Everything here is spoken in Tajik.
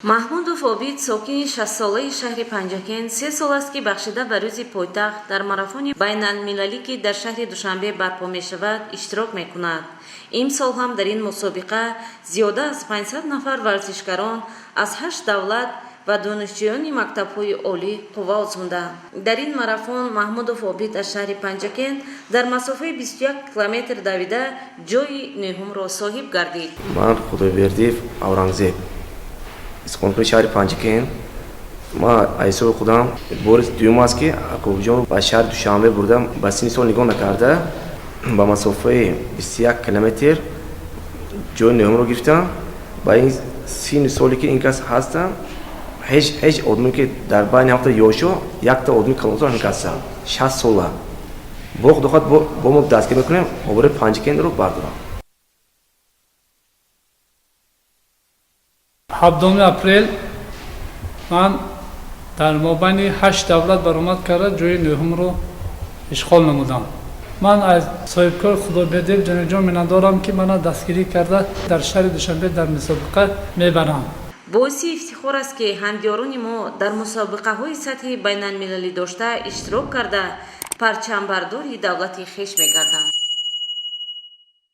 Маҳмудов Обид сокини 60-солаи шаҳри Панҷакен 3 сол аст ки бахшида ба рӯзи пойтахт дар марафони байналмилалӣ ки дар шаҳри Душанбе барпо мешавад иштирок мекунад. Имсол ҳам дар ин мусобиқа зиёда аз 500 нафар варзишгарон аз 8 давлат ва донишҷӯёни мактабҳои олӣ қувва озмуданд. Дар ин марафон Маҳмудов Обид аз шаҳри Панҷакен дар масофаи 21 километр давида ҷойи нӯҳумро соҳиб гардид. Ман Худойбердиев Аврангзеб конкурс шаҳри Панҷакен. Ман айсои худам бори дуюм аст ки Акубҷон ба шаҳри Душанбе бурда ба синни сол нигоҳ накарда ба масофаи 21 километр ҷойи нӯҳумро гирифтам. Ба ин синни соле ки ин кас ҳастам, ҳеҷ одаме ки дар байни ҳафта ёшо якта одами калонтар накаста 60 сола бо худохоҳ бо мо дастгирӣ мекунем обори Панҷакенро бардорам. 7 апрел ман дар мобайни 8 давлат баромад карда ҷойи нӯҳумро ишғол намудам. Ман аз соҳибкор Худойбердиев ҷониҷон миннатдорам ки мана дастгирӣ карда дар шаҳри Душанбе дар мусобиқа мебарам. боиси ифтихор аст ки ҳамёрони мо дар мусобиқаҳои сатҳи байналмилалӣ дошта иштирок карда парчамбардори давлати хеш мегарданд.